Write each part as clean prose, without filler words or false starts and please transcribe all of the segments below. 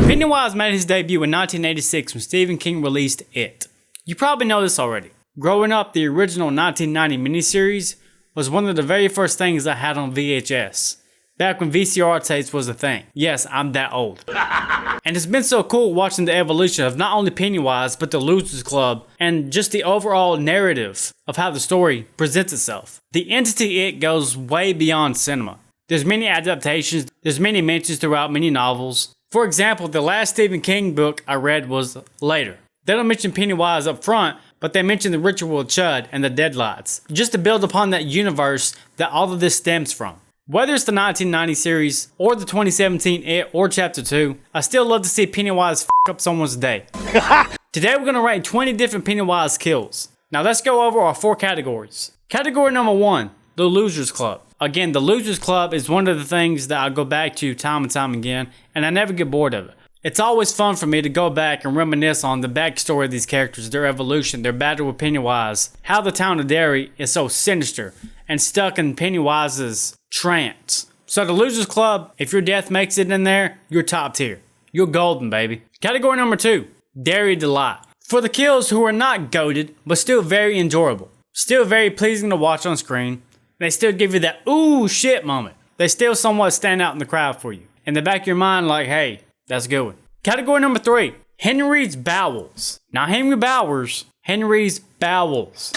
Pennywise made his debut in 1986 when Stephen King released It. You probably know this already. Growing up, the original 1990 miniseries was one of the very first things I had on VHS. Back when VCR tapes was a thing. Yes, I'm that old. And it's been so cool watching the evolution of not only Pennywise, but the Losers Club, and just the overall narrative of how the story presents itself. The entity It goes way beyond cinema. There's many adaptations, there's many mentions throughout many novels. For example, the last Stephen King book I read was Later. They don't mention Pennywise up front, but they mention the ritual of Chud and the Deadlights, just to build upon that universe that all of this stems from. Whether it's the 1990 series, or the 2017 It, or Chapter 2, I still love to see Pennywise f*** up someone's day. Today we're going to rank 20 different Pennywise kills. Now let's go over our 4 categories. Category number 1, the Losers Club. Again, the Losers Club is one of the things that I go back to time and time again, and I never get bored of it. It's always fun for me to go back and reminisce on the backstory of these characters, their evolution, their battle with Pennywise, how the town of Derry is so sinister and stuck in Pennywise's trance. So the Losers Club, if your death makes it in there, you're top tier. You're golden, baby. Category number 2, Derry Delight. For the kills who are not goated, but still very enjoyable. Still very pleasing to watch on screen. They still give you that ooh shit moment. They still somewhat stand out in the crowd for you. In the back of your mind, like, hey, that's a good one. Category number 3, Henry's Bowels. Not Henry Bowers, Henry's Bowels.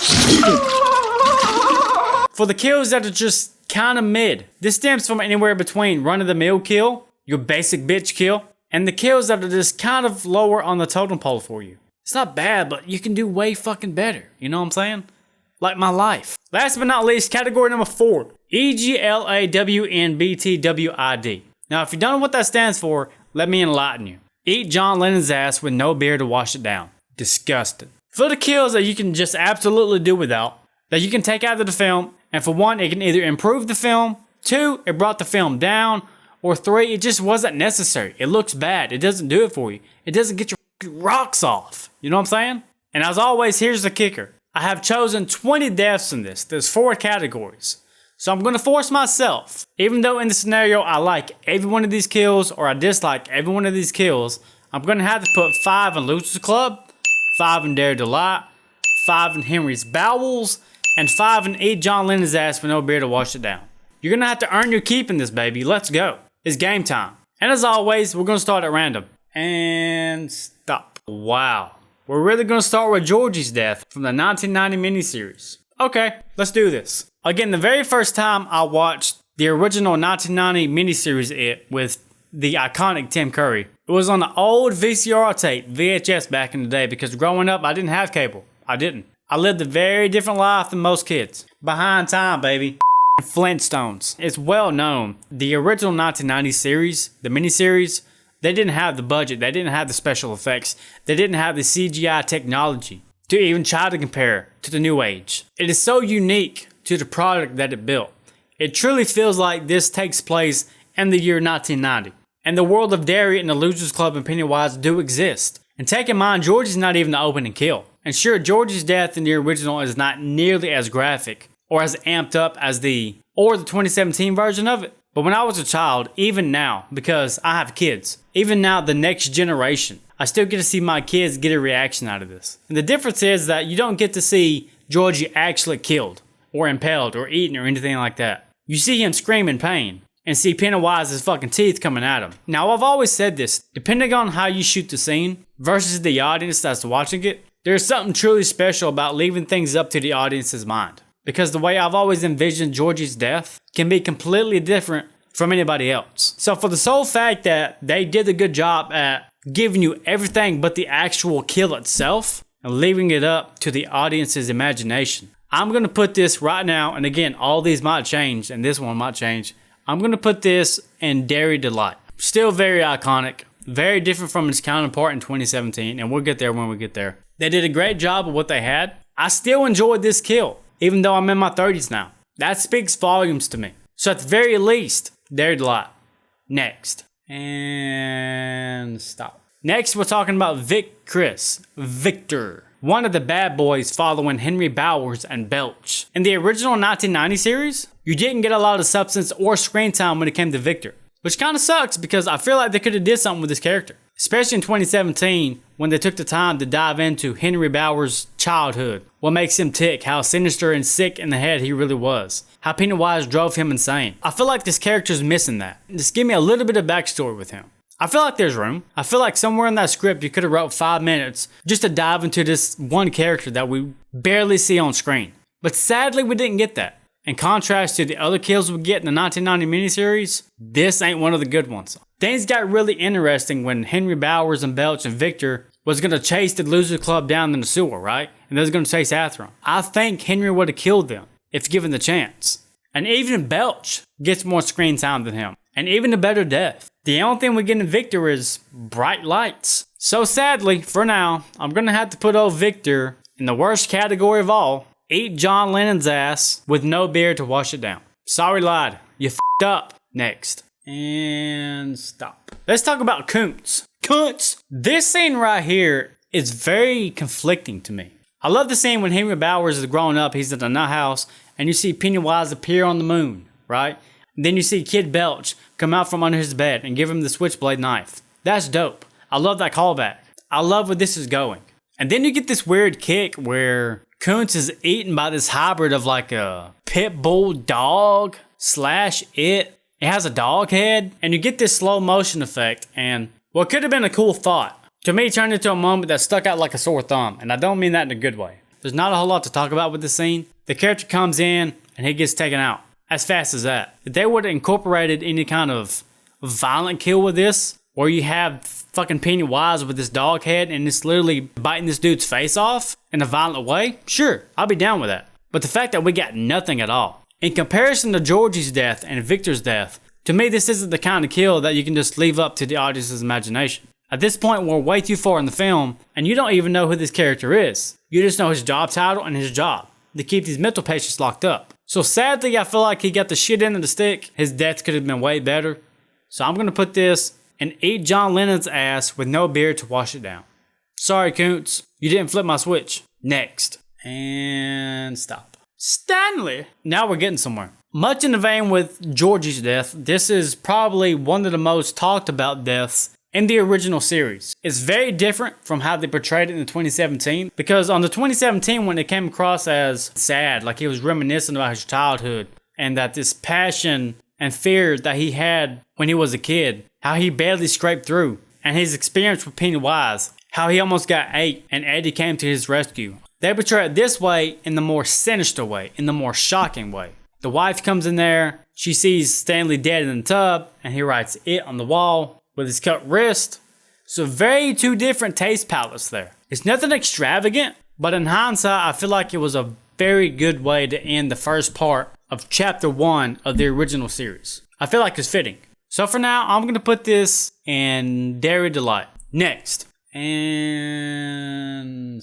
For the kills that are just kind of mid. This stems from anywhere between run-of-the-mill kill, your basic bitch kill, and the kills that are just kind of lower on the totem pole for you. It's not bad, but you can do way fucking better. You know what I'm saying? Like my life. Last but not least, category number 4, EGLAWNBTWID. Now, if you don't know what that stands for, let me enlighten you. Eat John Lennon's ass with no beer to wash it down. Disgusting. For the kills that you can just absolutely do without, that you can take out of the film, and for 1, it can either improve the film, 2, it brought the film down, or 3, it just wasn't necessary. It looks bad. It doesn't do it for you. It doesn't get your rocks off. You know what I'm saying? And as always, here's the kicker. I have chosen 20 deaths in this. There's 4 categories. So I'm going to force myself, even though in the scenario I like every one of these kills or I dislike every one of these kills, I'm going to have to put 5 in Losers Club, 5 in Derry Delight, 5 in Henry's Bowels, and 5 in Eat John Lennon's ass with no beer to wash it down. You're going to have to earn your keep in this, baby. Let's go. It's game time. And as always, we're going to start at random. And stop. Wow. We're really going to start with Georgie's death from the 1990 miniseries. Okay, let's do this. Again, the very first time I watched the original 1990 miniseries It with the iconic Tim Curry, it was on the old VCR tape, VHS back in the day, because growing up, I didn't have cable. I didn't. I lived a very different life than most kids. Behind time, baby. Flintstones. It's well known. The original 1990 series, the miniseries, they didn't have the budget. They didn't have the special effects. They didn't have the CGI technology to even try to compare to the new age. It is so unique to the product that it built. It truly feels like this takes place in the year 1990. And the world of Derry and the Losers Club and Pennywise do exist. And take in mind, Georgie's not even the opening kill. And sure, Georgie's death in the original is not nearly as graphic or as amped up as the 2017 version of it. But when I was a child, even now, because I have kids, even now the next generation, I still get to see my kids get a reaction out of this. And the difference is that you don't get to see Georgie actually killed or impaled or eaten or anything like that. You see him scream in pain and see Pennywise's fucking teeth coming at him. Now, I've always said this, depending on how you shoot the scene versus the audience that's watching it, there's something truly special about leaving things up to the audience's mind. Because the way I've always envisioned Georgie's death can be completely different from anybody else. So for the sole fact that they did a good job at giving you everything but the actual kill itself and leaving it up to the audience's imagination, I'm going to put this right now, and again, all these might change, and this one might change. I'm going to put this in Derry Delight. Still very iconic, very different from its counterpart in 2017, and we'll get there when we get there. They did a great job of what they had. I still enjoyed this kill, even though I'm in my 30s now. That speaks volumes to me. So at the very least, Derry Delight. Next. And stop. Next, we're talking about Victor. One of the bad boys following Henry Bowers and Belch. In the original 1990 series, you didn't get a lot of substance or screen time when it came to Victor. Which kind of sucks because I feel like they could have did something with this character. especially in 2017 when they took the time to dive into Henry Bauer's childhood, what makes him tick, how sinister and sick in the head he really was, how Pennywise drove him insane. I feel like this character's missing that. Just give me a little bit of backstory with him. I feel like there's room. I feel like somewhere in that script you could have wrote 5 minutes just to dive into this one character that we barely see on screen. But sadly we didn't get that. In contrast to the other kills we get in the 1990 miniseries, this ain't one of the good ones. Things got really interesting when Henry Bowers and Belch and Victor was going to chase the Loser Club down in the sewer, right? And they was going to chase after him. I think Henry would have killed them if given the chance. And even Belch gets more screen time than him. And even a better death. The only thing we get in Victor is bright lights. So sadly, for now, I'm going to have to put old Victor in the worst category of all. Eat John Lennon's ass with no beer to wash it down. Sorry, lad. You f***ed up. Next. And stop. Let's talk about Koontz. Koontz! This scene right here is very conflicting to me. I love the scene when Henry Bowers is growing up. He's in the nut house, and you see Pennywise appear on the moon, right? And then you see Kid Belch come out from under his bed and give him the switchblade knife. That's dope. I love that callback. I love where this is going. And then you get this weird kick where Koontz is eaten by this hybrid of like a pit bull dog / it. It has a dog head, and you get this slow motion effect, and what could have been a cool thought, to me turned into a moment that stuck out like a sore thumb, and I don't mean that in a good way. There's not a whole lot to talk about with this scene. The character comes in, and he gets taken out. As fast as that. If they would have incorporated any kind of violent kill with this, where you have fucking Pennywise with this dog head, and it's literally biting this dude's face off in a violent way, sure, I'll be down with that. But the fact that we got nothing at all. In comparison to Georgie's death and Victor's death, to me this isn't the kind of kill that you can just leave up to the audience's imagination. At this point we're way too far in the film, and you don't even know who this character is. You just know his job title and his job, to keep these mental patients locked up. So sadly I feel like he got the shit end of the stick. His death could have been way better. So I'm gonna put this and eat John Lennon's ass with no beer to wash it down. Sorry Koontz, you didn't flip my switch. Next. And stop. Stanley! Now we're getting somewhere. Much in the vein with Georgie's death, this is probably one of the most talked about deaths in the original series. It's very different from how they portrayed it in 2017, because on the 2017 when it came across as sad, like he was reminiscing about his childhood, and that this passion and fear that he had when he was a kid, how he barely scraped through, and his experience with Pennywise, how he almost got ate and Eddie came to his rescue. They portray it this way in the more sinister way, in the more shocking way. The wife comes in there, she sees Stanley dead in the tub, and he writes "it" on the wall with his cut wrist. So very two different taste palettes there. It's nothing extravagant, but in hindsight, I feel like it was a very good way to end the first part of chapter 1 of the original series. I feel like it's fitting. So for now, I'm going to put this in Derry Delight. Next. And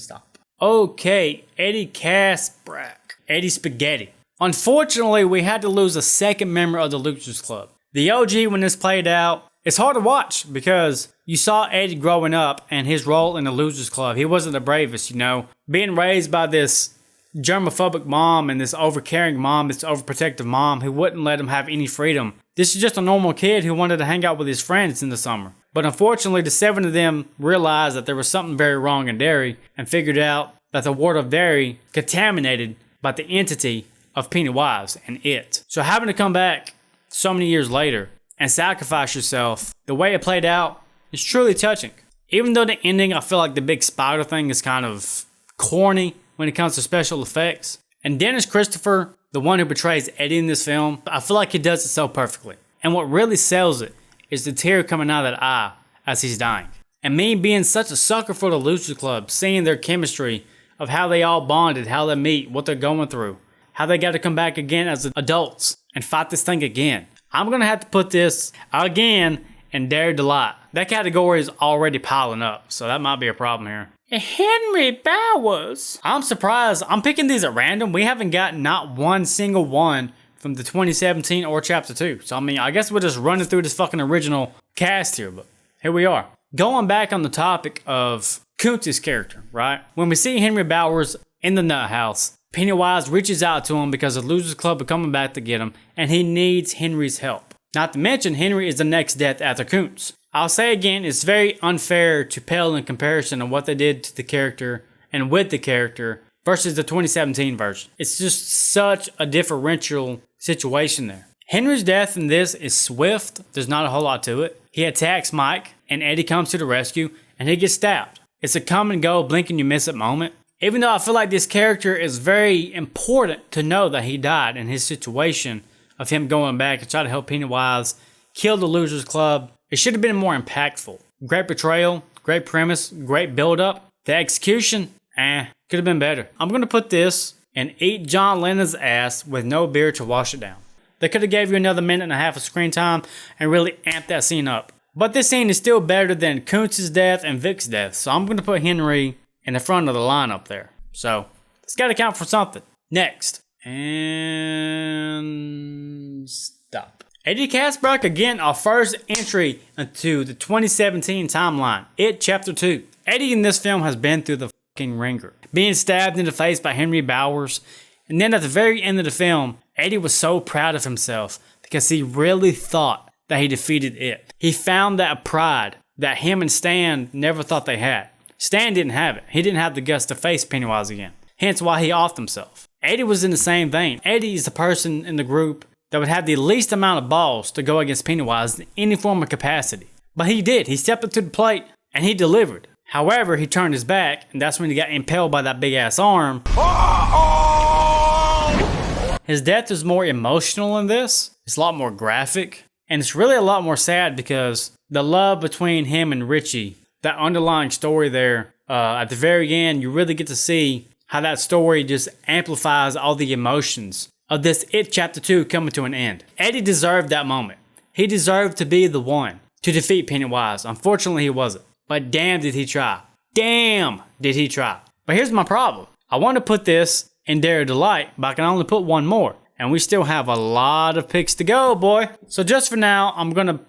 stop. Okay, Eddie Casbrack. Eddie Spaghetti. Unfortunately, we had to lose a second member of the Losers Club. The OG, when this played out, it's hard to watch because you saw Eddie growing up and his role in the Losers Club. He wasn't the bravest, you know. Being raised by this germophobic mom and this overcaring mom, this overprotective mom who wouldn't let him have any freedom. This is just a normal kid who wanted to hang out with his friends in the summer. But unfortunately, the 7 of them realized that there was something very wrong in Derry and figured out that the ward of Derry contaminated by the entity of Pennywise and it. So having to come back so many years later and sacrifice yourself, the way it played out is truly touching. Even though the ending, I feel like the big spider thing is kind of corny when it comes to special effects. And Dennis Christopher, the one who portrays Eddie in this film, I feel like he does it so perfectly. And what really sells it is the tear coming out of that eye as he's dying. And me being such a sucker for the Losers Club, seeing their chemistry of how they all bonded, how they meet, what they're going through, how they got to come back again as adults and fight this thing again. I'm going to have to put this again in Derry Delight. That category is already piling up, so that might be a problem here. Henry Bowers. I'm surprised. I'm picking these at random. We haven't got not one single one from the 2017 or chapter 2. So, I mean, I guess we're just running through this fucking original cast here, but here we are. Going back on the topic of Koontz's character, right? When we see Henry Bowers in the nut house, Pennywise reaches out to him because the Losers Club are coming back to get him, and he needs Henry's help. Not to mention, Henry is the next death after Koontz. I'll say again, it's very unfair to pale in comparison on what they did to the character and with the character versus the 2017 version. It's just such a differential situation there. Henry's death in this is swift. There's not a whole lot to it. He attacks Mike, and Eddie comes to the rescue, and he gets stabbed. It's a come and go, blink and you miss it moment. Even though I feel like this character is very important to know that he died in his situation of him going back and trying to help Pennywise kill the Losers Club, it should have been more impactful. Great portrayal, great premise, great build-up. The execution, could have been better. I'm going to put this and eat John Lennon's ass with no beer to wash it down. They could have gave you another minute and a half of screen time and really amped that scene up. But this scene is still better than Kuntz's death and Vic's death, so I'm going to put Henry in the front of the lineup there. So, it's got to count for something. Next. And stop. Eddie Kaspbrak, again, our first entry into the 2017 timeline. It Chapter 2. Eddie in this film has been through the fucking ringer. Being stabbed in the face by Henry Bowers. And then at the very end of the film, Eddie was so proud of himself because he really thought that he defeated it. He found that pride that him and Stan never thought they had. Stan didn't have it. He didn't have the guts to face Pennywise again. Hence why he offed himself. Eddie was in the same vein. Eddie is the person in the group that would have the least amount of balls to go against Pennywise in any form of capacity. But he did. He stepped up to the plate and he delivered. However, he turned his back, and that's when he got impaled by that big ass arm. His death is more emotional in this. It's a lot more graphic. And it's really a lot more sad because the love between him and Richie, that underlying story there, at the very end, you really get to see how that story just amplifies all the emotions of this It Chapter 2 coming to an end. Eddie deserved that moment. He deserved to be the one to defeat Pennywise. Unfortunately, he wasn't. But damn did he try. Damn did he try. But here's my problem. I want to put this in Derry Delight, but I can only put one more. And we still have a lot of picks to go, boy. So just for now, I'm going to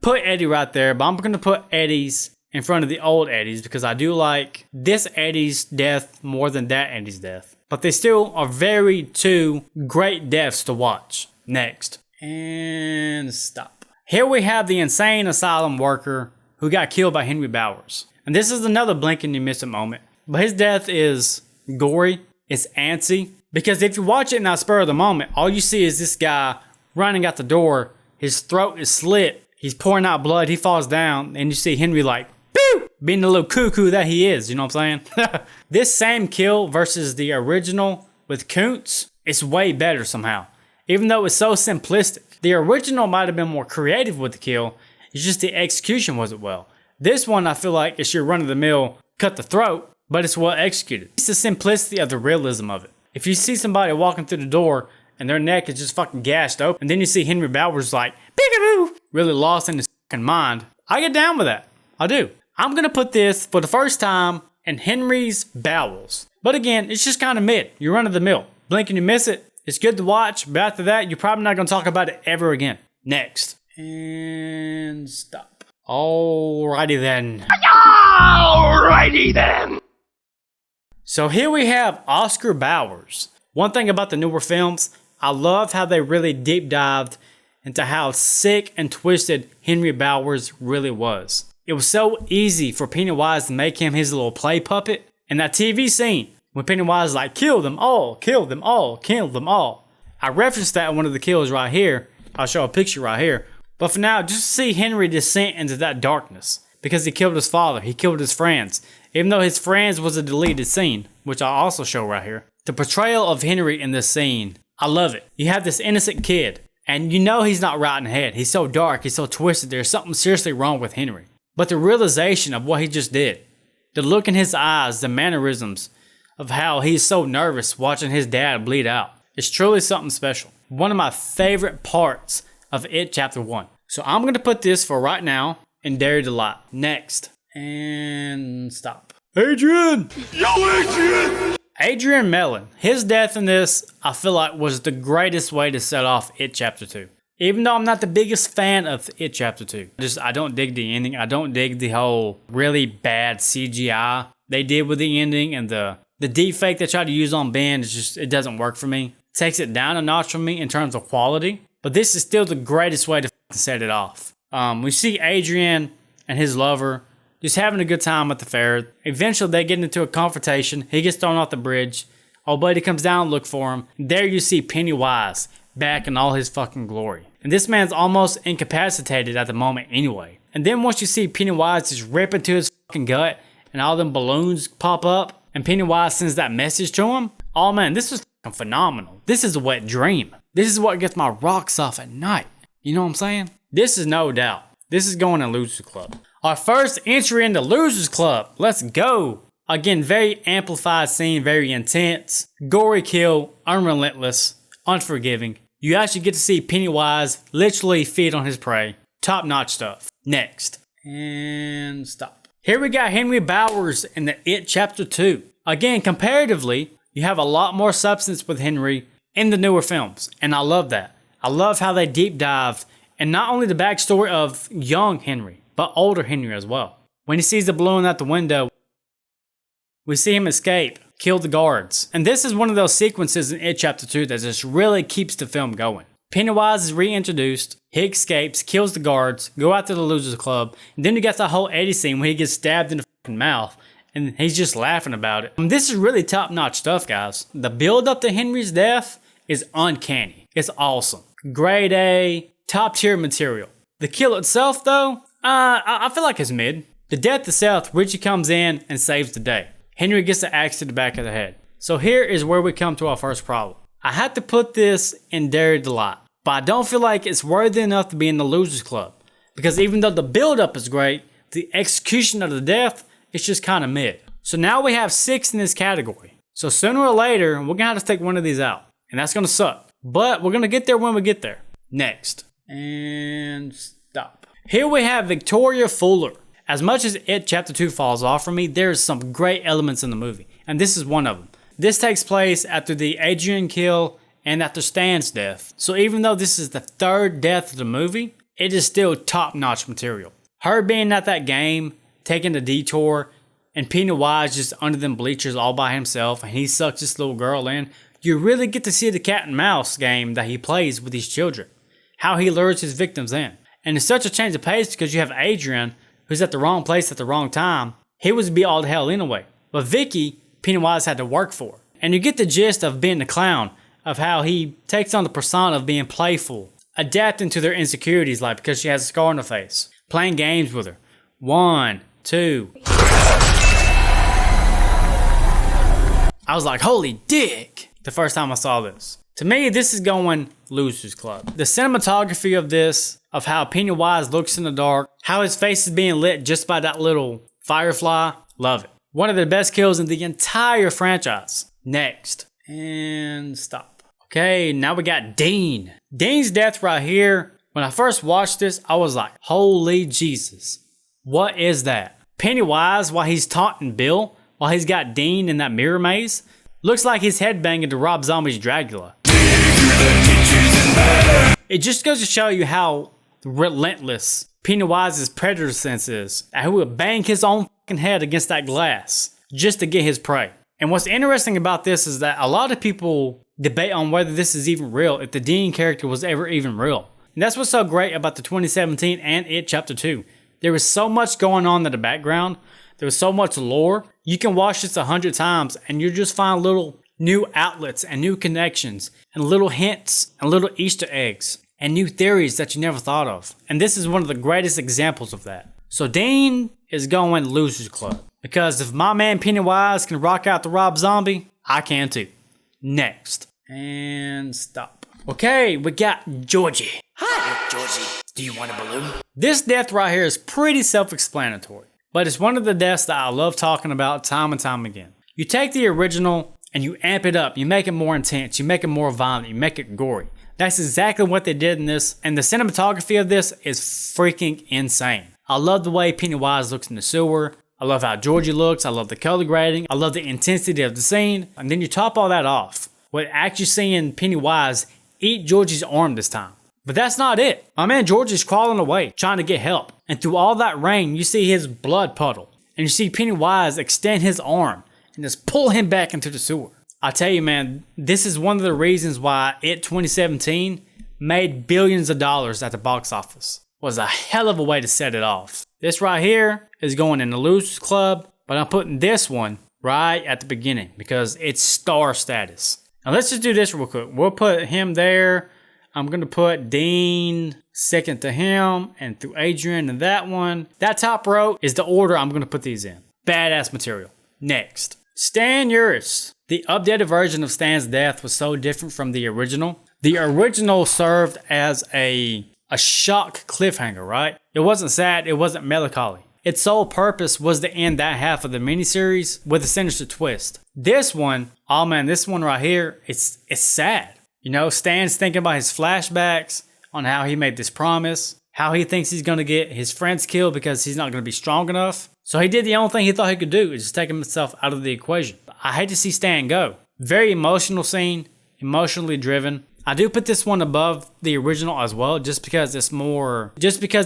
put Eddie right there, but I'm going to put Eddie's in front of the old Eddie's because I do like this Eddie's death more than that Eddie's death. But they still are very two great deaths to watch. Next. And stop. Here we have the insane asylum worker who got killed by Henry Bowers. And this is another blink and you miss it moment. But his death is gory. It's antsy. Because if you watch it in that spur of the moment, all you see is this guy running out the door. His throat is slit. He's pouring out blood. He falls down. And you see Henry like, boo! Being the little cuckoo that he is. You know what I'm saying? This same kill versus the original with Kuntz, it's way better somehow. Even though it's so simplistic. The original might have been more creative with the kill. It's just the execution wasn't well. This one, I feel like it's your run-of-the-mill cut the throat, but it's well executed. It's the simplicity of the realism of it. If you see somebody walking through the door and their neck is just fucking gashed open, and then you see Henry Bowers like, peekaboo, really lost in his fucking mind, I get down with that. I do. I'm going to put this for the first time in Henry's bowels. But again, it's just kind of mid. You run of the mill. Blink and you miss it. It's good to watch, but after that, you're probably not going to talk about it ever again. Next. And stop. Alrighty then. Alrighty then. So here we have Oscar Bowers. One thing about the newer films, I love how they really deep dived into how sick and twisted Henry Bowers really was. It was so easy for Pennywise to make him his little play puppet. And that TV scene, when Pennywise is like, kill them all, kill them all, kill them all. I referenced that in one of the kills right here. I'll show a picture right here. But for now, just see Henry descend into that darkness. Because he killed his father, he killed his friends. Even though his friends was a deleted scene, which I'll also show right here. The portrayal of Henry in this scene, I love it. You have this innocent kid, and you know he's not right in the head. He's so dark, he's so twisted, there's something seriously wrong with Henry. But the realization of what he just did, the look in his eyes, the mannerisms of how he's so nervous watching his dad bleed out, it's truly something special. One of my favorite parts of It Chapter 1. So I'm going to put this for right now in Derry Delight. Next. And stop. Adrian! Yo, Adrian! Adrian Melon. His death in this, I feel like, was the greatest way to set off It Chapter 2. Even though I'm not the biggest fan of It Chapter 2. I don't dig the ending. I don't dig the whole really bad CGI they did with the ending. And the deepfake they tried to use on Ben, it doesn't work for me. It takes it down a notch for me in terms of quality. But this is still the greatest way to set it off. We see Adrian and his lover just having a good time at the fair. Eventually, they get into a confrontation. He gets thrown off the bridge. Old buddy comes down to look for him. There you see Pennywise back in all his fucking glory. And this man's almost incapacitated at the moment anyway. And then once you see Pennywise just rip into his fucking gut and all them balloons pop up and Pennywise sends that message to him. Oh man, this was fucking phenomenal. This is a wet dream. This is what gets my rocks off at night. You know what I'm saying? This is no doubt. This is going to Losers Club. Our first entry into Losers Club. Let's go. Again, very amplified scene, very intense. Gory kill, unrelentless, unforgiving. You actually get to see Pennywise literally feed on his prey. Top notch stuff. Next. And stop. Here we got Henry Bowers in the It Chapter 2. Again, comparatively, you have a lot more substance with Henry in the newer films. And I love that. I love how they deep dived and not only the backstory of young Henry, but older Henry as well. When he sees the balloon out the window, we see him escape, kill the guards. And this is one of those sequences in It Chapter 2 that just really keeps the film going. Pennywise is reintroduced, he escapes, kills the guards, go out to the Losers Club, and then you got the whole 80s scene where he gets stabbed in the fucking mouth, and he's just laughing about it. This is really top-notch stuff, guys. The build-up to Henry's death is uncanny. It's awesome. Grade A, top-tier material. The kill itself, though, I feel like it's mid. The death itself, Richie comes in and saves the day. Henry gets the axe to the back of the head. So here is where we come to our first problem. I had to put this in Derry Delight, but I don't feel like it's worthy enough to be in the Losers Club. Because even though the build-up is great, the execution of the death is just kind of mid. So now we have 6 in this category. So sooner or later, we're going to have to take one of these out. And that's going to suck. But we're going to get there when we get there. Next. And stop. Here we have Victoria Fuller. As much as It Chapter 2 falls off for me, there's some great elements in the movie. And this is one of them. This takes place after the Adrian kill and after Stan's death. So even though this is the third death of the movie, it is still top-notch material. Her being at that game, taking the detour, and Pennywise just under them bleachers all by himself, and he sucks this little girl in. You really get to see the cat and mouse game that he plays with these children. How he lures his victims in. And it's such a change of pace because you have Adrian, who's at the wrong place at the wrong time. He was to be all to hell anyway. But Vicky, Pennywise had to work for. And you get the gist of being the clown, of how he takes on the persona of being playful, adapting to their insecurities, like because she has a scar on her face, playing games with her. 1, 2. I was like, holy dick, the first time I saw this. To me, this is going Losers Club. The cinematography of this, of how Pennywise looks in the dark, how his face is being lit just by that little firefly, love it. One of the best kills in the entire franchise. Next. And stop. Okay, now we got Dean. Dean's death right here. When I first watched this, I was like, holy Jesus. What is that? Pennywise, while he's taunting Bill, while he's got Dean in that mirror maze, looks like he's headbanging to Rob Zombie's Dracula. It just goes to show you how relentless Pennywise's predator sense is. He would bang his own fucking head against that glass just to get his prey. And what's interesting about this is that a lot of people debate on whether this is even real, if the Dean character was ever even real. And that's what's so great about the 2017 and It Chapter 2. There was so much going on in the background. There was so much lore. You can watch this 100 times and you just find little new outlets and new connections and little hints and little Easter eggs and new theories that you never thought of. And this is one of the greatest examples of that. So Dean is going Losers Club. Because if my man Pennywise can rock out the Rob Zombie, I can too. Next. And stop. Okay, we got Georgie. Hi, Georgie. Do you want a balloon? This death right here is pretty self-explanatory. But it's one of the deaths that I love talking about time and time again. You take the original and you amp it up. You make it more intense. You make it more violent. You make it gory. That's exactly what they did in this. And the cinematography of this is freaking insane. I love the way Pennywise looks in the sewer. I love how Georgie looks. I love the color grading. I love the intensity of the scene. And then you top all that off with actually seeing Pennywise eat Georgie's arm this time. But that's not it. My man Georgie's crawling away, trying to get help. And through all that rain, you see his blood puddle. And you see Pennywise extend his arm and just pull him back into the sewer. I tell you, man, this is one of the reasons why It 2017 made billions of dollars at the box office. Was a hell of a way to set it off. This right here is going in the Losers Club, but I'm putting this one right at the beginning because it's star status. Now let's just do this real quick. We'll put him there. I'm going to put Dean second to him and through Adrian and that one. That top row is the order I'm going to put these in. Badass material. Next, Stan Uris. The updated version of Stan's death was so different from the original. The original served as a shock cliffhanger, right? It wasn't sad, it wasn't melancholy. Its sole purpose was to end that half of the miniseries with a sinister twist. This one, oh man, this one right here, it's sad. You know, Stan's thinking about his flashbacks on how he made this promise, how he thinks he's gonna get his friends killed because he's not gonna be strong enough. So he did the only thing he thought he could do, is just take himself out of the equation. I hate to see Stan go. Very emotional scene, emotionally driven. I do put this one above the original as well, just because it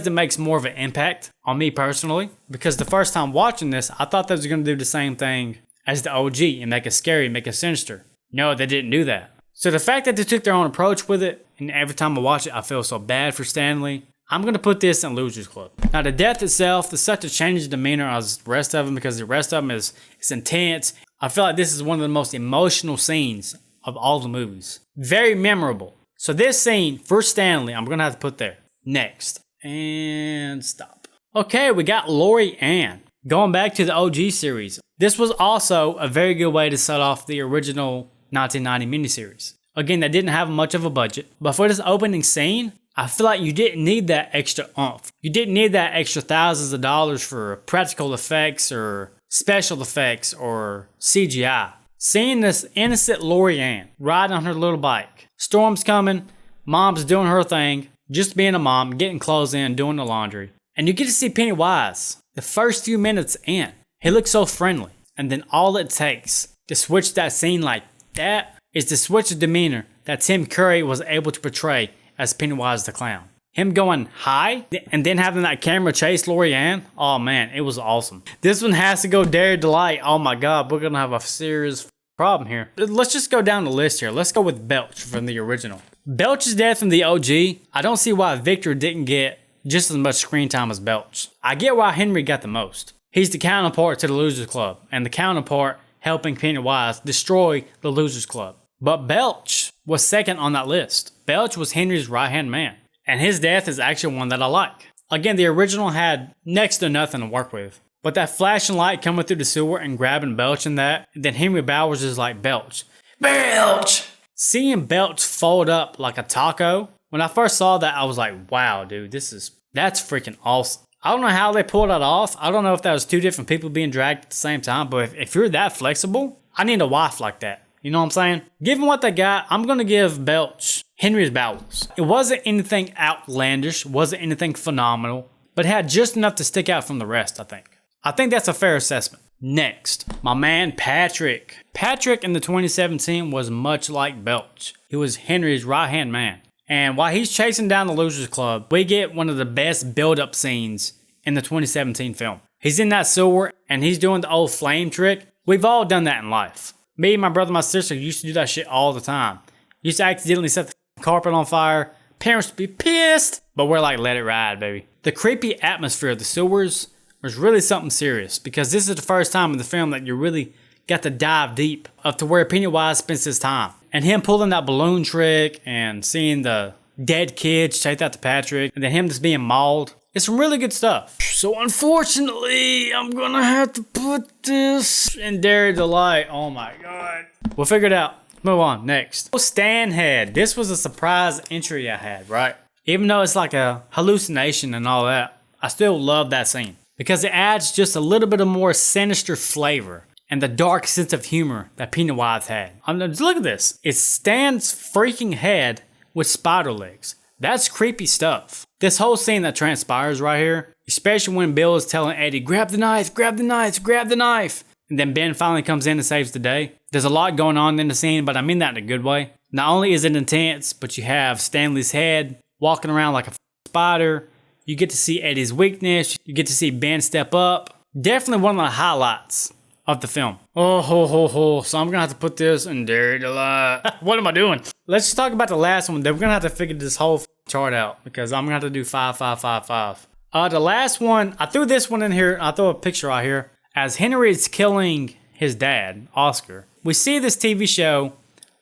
makes more of an impact on me personally. Because the first time watching this, I thought they was going to do the same thing as the OG and make it scary, make it sinister. No, they didn't do that. So the fact that they took their own approach with it, and every time I watch it, I feel so bad for Stanley. I'm going to put this in Losers Club. Now the death itself is such a change of demeanor as the rest of them, because the rest of them is intense. I feel like this is one of the most emotional scenes of all the movies. Very memorable. So this scene for Stanley, I'm going to have to put there. Next. And stop. Okay, we got Lorianne. Going back to the OG series. This was also a very good way to set off the original 1990 miniseries. Again, they didn't have much of a budget. But for this opening scene, I feel like you didn't need that extra oomph. You didn't need that extra thousands of dollars for practical effects or special effects or CGI. Seeing this innocent Lorianne ride on her little bike. Storm's coming, mom's doing her thing, just being a mom, getting clothes in, doing the laundry. And you get to see Pennywise the first few minutes in. He looks so friendly. And then all it takes to switch that scene like that is to switch the demeanor that Tim Curry was able to portray as Pennywise the Clown. Him going high and then having that camera chase Lorianne. Oh man, it was awesome. This one has to go Derry Delight. Oh my god, we're gonna have a serious problem here. Let's just go down the list here. Let's go with Belch from the original. Belch's death from the OG. I don't see why Victor didn't get just as much screen time as Belch. I get why Henry got the most. He's the counterpart to the Losers Club, and the counterpart helping Pennywise destroy the Losers Club. But Belch was second on that list. Belch was Henry's right-hand man. And his death is actually one that I like. Again, the original had next to nothing to work with. But that flashing light coming through the sewer and grabbing Belch in that, and then Henry Bowers is like, Belch. Belch! Seeing Belch fold up like a taco, when I first saw that, I was like, wow, dude, that's freaking awesome. I don't know how they pulled that off. I don't know if that was two different people being dragged at the same time, but if you're that flexible, I need a wife like that. You know what I'm saying? Given what they got, I'm going to give Belch Henry's bowels. It wasn't anything outlandish, wasn't anything phenomenal, but had just enough to stick out from the rest, I think. I think that's a fair assessment. Next, my man Patrick. Patrick in the 2017 was much like Belch. He was Henry's right-hand man. And while he's chasing down the Losers Club, we get one of the best build-up scenes in the 2017 film. He's in that sewer and he's doing the old flame trick. We've all done that in life. Me, my brother, my sister used to do that shit all the time. Used to accidentally set the carpet on fire. Parents would be pissed, but we're like, let it ride, baby. The creepy atmosphere of the sewers was really something serious, because this is the first time in the film that you really got to dive deep up to where Pennywise spends his time. And him pulling that balloon trick and seeing the dead kids chase out to Patrick, and then him just being mauled. It's some really good stuff. So unfortunately, I'm gonna have to put this in Derry Delight. Oh my god. We'll figure it out. Move on. Next. Stan Head. This was a surprise entry I had, right? Even though it's like a hallucination and all that, I still love that scene, because it adds just a little bit of more sinister flavor and the dark sense of humor that Pennywise had. Look at this. It's Stan's freaking head with spider legs. That's creepy stuff. This whole scene that transpires right here, especially when Bill is telling Eddie, grab the knife, grab the knife, grab the knife. And then Ben finally comes in and saves the day. There's a lot going on in the scene, but I mean that in a good way. Not only is it intense, but you have Stanley's head walking around like a spider. You get to see Eddie's weakness. You get to see Ben step up. Definitely one of the highlights of the film. Oh, ho, ho, ho. So I'm going to have to put this in Derry Delight. What am I doing? Let's just talk about the last one. Then we're going to have to figure this whole chart out, because I'm going to have to do 5, 5, 5, 5. The last one, I threw this one in here. I'll throw a picture out here. As Henry is killing his dad, Oscar, we see this TV show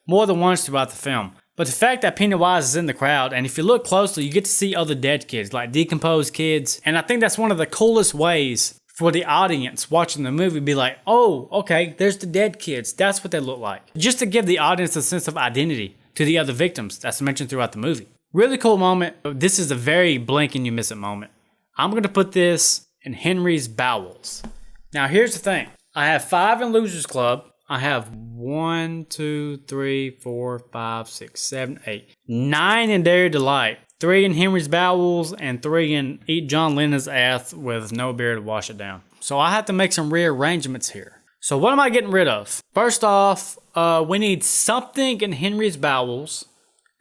more than once throughout the film. But the fact that Pennywise is in the crowd, and if you look closely, you get to see other dead kids, like decomposed kids. And I think that's one of the coolest ways for the audience watching the movie be like, oh, okay, there's the dead kids. That's what they look like. Just to give the audience a sense of identity to the other victims that's mentioned throughout the movie. Really cool moment. This is a very blink and you miss it moment. I'm going to put this in Henry's bowels. Now, here's the thing. I have 5 in Losers Club. I have 1, 2, 3, 4, 5, 6, 7, 8, 9 in Derry Delight, 3 in Henry's bowels, and 3 in Eat John Lennon's ass with no beer to wash it down. So I have to make some rearrangements here. So what am I getting rid of? First off, we need something in Henry's bowels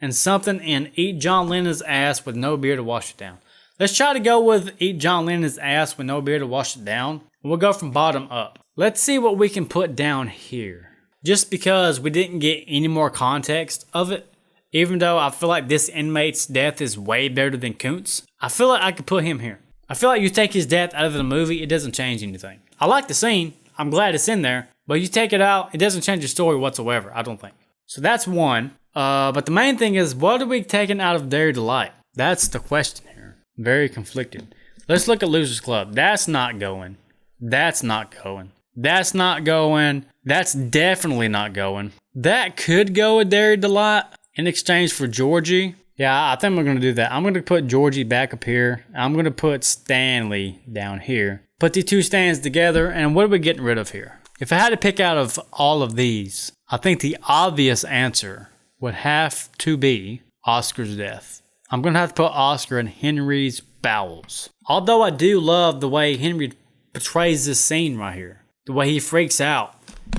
and something in Eat John Lennon's ass with no beer to wash it down. Let's try to go with Eat John Lennon's ass with no beer to wash it down. We'll go from bottom up. Let's see what we can put down here. Just because we didn't get any more context of it, even though I feel like this inmate's death is way better than Kuntz, I feel like I could put him here. I feel like you take his death out of the movie, it doesn't change anything. I like the scene. I'm glad it's in there. But you take it out, it doesn't change the story whatsoever, I don't think. So that's one. But the main thing is, what are we taking out of Derry Delight? That's the question here. Very conflicted. Let's look at Losers Club. That's not going. That's not going. That's not going. That's definitely not going. That could go with Derry Delight in exchange for Georgie. Yeah, I think we're going to do that. I'm going to put Georgie back up here. I'm going to put Stanley down here. Put the two stands together, and what are we getting rid of here? If I had to pick out of all of these, I think the obvious answer would have to be Oscar's death. I'm going to have to put Oscar in Henry's bowels. Although I do love the way Henry portrays this scene right here. The way he freaks out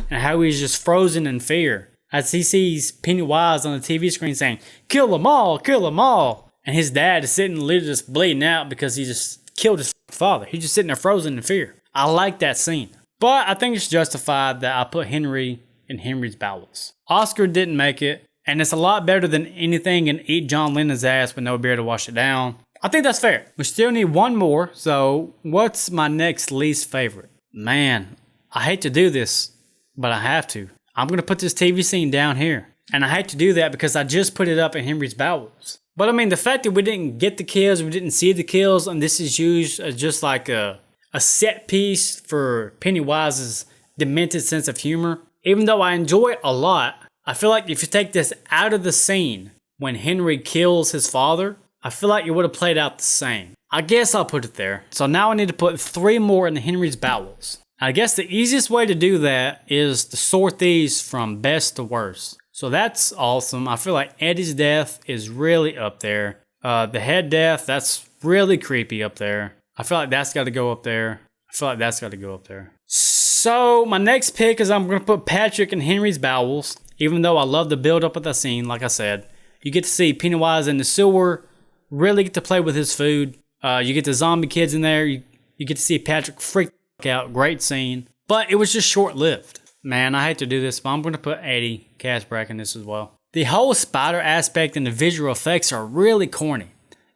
and how he's just frozen in fear as he sees Pennywise on the TV screen saying, kill them all, kill them all. And his dad is sitting literally just bleeding out because he just killed his father. He's just sitting there frozen in fear. I like that scene. But I think it's justified that I put Henry in Henry's bowels. Oscar didn't make it, and it's a lot better than anything in Eat John Lennon's ass with no beer to wash it down. I think that's fair. We still need one more, so what's my next least favorite? Man, I hate to do this, but I have to. I'm going to put this TV scene down here. And I hate to do that because I just put it up in Henry's bowels. But I mean, the fact that we didn't get the kills, we didn't see the kills, and this is used as just like a set piece for Pennywise's demented sense of humor. Even though I enjoy it a lot, I feel like if you take this out of the scene when Henry kills his father, I feel like it would have played out the same. I guess I'll put it there. So now I need to put 3 more in Henry's bowels. I guess the easiest way to do that is to sort these from best to worst. So that's awesome. I feel like Eddie's death is really up there. The head death, that's really creepy up there. I feel like that's got to go up there. I feel like that's got to go up there. So my next pick is I'm going to put Patrick in Henry's bowels. Even though I love the build up of the scene, like I said. You get to see Pennywise in the sewer. Really get to play with his food. You get the zombie kids in there. You get to see Patrick freak out. Great scene. But it was just short-lived. Man, I hate to do this, but I'm going to put Eddie Kaspbrak in this as well. The whole spider aspect and the visual effects are really corny.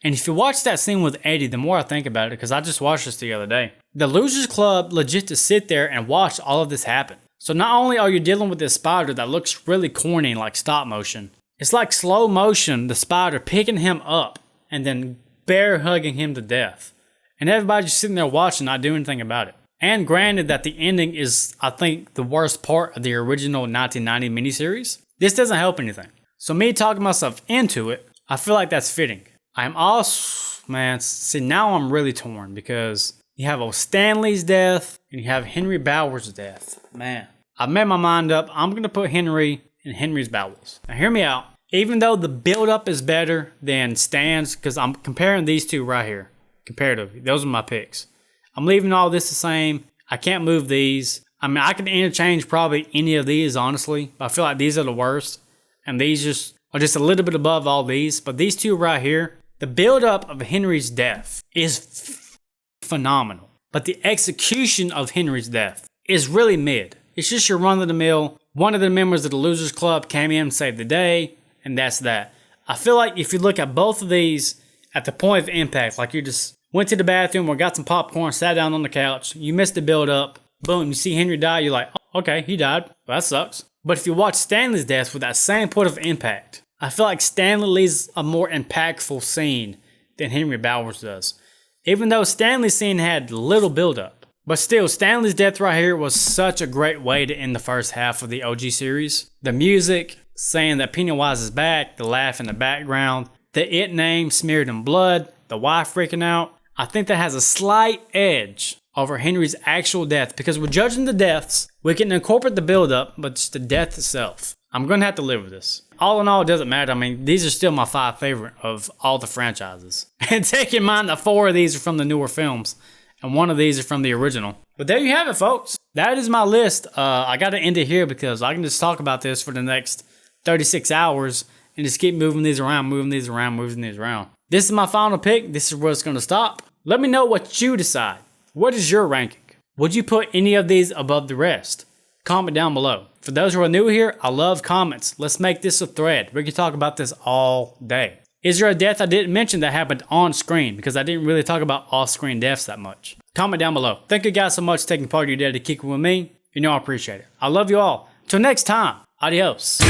And if you watch that scene with Eddie, the more I think about it, because I just watched this the other day, the Losers Club legit to sit there and watch all of this happen. So not only are you dealing with this spider that looks really corny like stop motion, it's like slow motion, the spider picking him up and then bear hugging him to death. And everybody just sitting there watching, not doing anything about it. And granted that the ending is, I think, the worst part of the original 1990 miniseries, this doesn't help anything. So me talking myself into it, I feel like that's fitting. I'm also, man, see now I'm really torn because you have old Stanley's death and you have Henry Bowers' death. Man, I've made my mind up. I'm going to put Henry in Henry's bowels. Now hear me out. Even though the build-up is better than Stan's, because I'm comparing these two right here, comparatively. Those are my picks. I'm leaving all this the same. I can't move these. I mean, I can interchange probably any of these, honestly. But I feel like these are the worst. And these just are just a little bit above all these. But these two right here, the build-up of Henry's death is phenomenal. But the execution of Henry's death is really mid. It's just your run-of-the-mill. One of the members of the Losers Club came in and saved the day. And that's that. I feel like if you look at both of these at the point of impact, like you're just went to the bathroom or got some popcorn, sat down on the couch, you missed the build up, boom, you see Henry die, you're like, oh, okay, he died. Well, that sucks. But if you watch Stanley's death with that same point of impact, I feel like Stanley leaves a more impactful scene than Henry Bowers does. Even though Stanley's scene had little build up. But still, Stanley's death right here was such a great way to end the first half of the OG series. The music, saying that Pennywise is back, the laugh in the background, the It name smeared in blood, the wife freaking out. I think that has a slight edge over Henry's actual death, because we're judging the deaths, we can incorporate the build-up, but it's the death itself. I'm going to have to live with this. All in all, it doesn't matter. I mean, these are still my 5 favorite of all the franchises. And take in mind that 4 of these are from the newer films, and 1 of these are from the original. But there you have it, folks. That is my list. I got to end it here because I can just talk about this for the next 36 hours and just keep moving these around, moving these around, moving these around. This is my final pick. This is where it's going to stop. Let me know what you decide. What is your ranking? Would you put any of these above the rest? Comment down below. For those who are new here, I love comments. Let's make this a thread. We can talk about this all day. Is there a death I didn't mention that happened on screen? Because I didn't really talk about off-screen deaths that much. Comment down below. Thank you guys so much for taking part of your day to kick it with me. You know I appreciate it. I love you all. Till next time. Adios.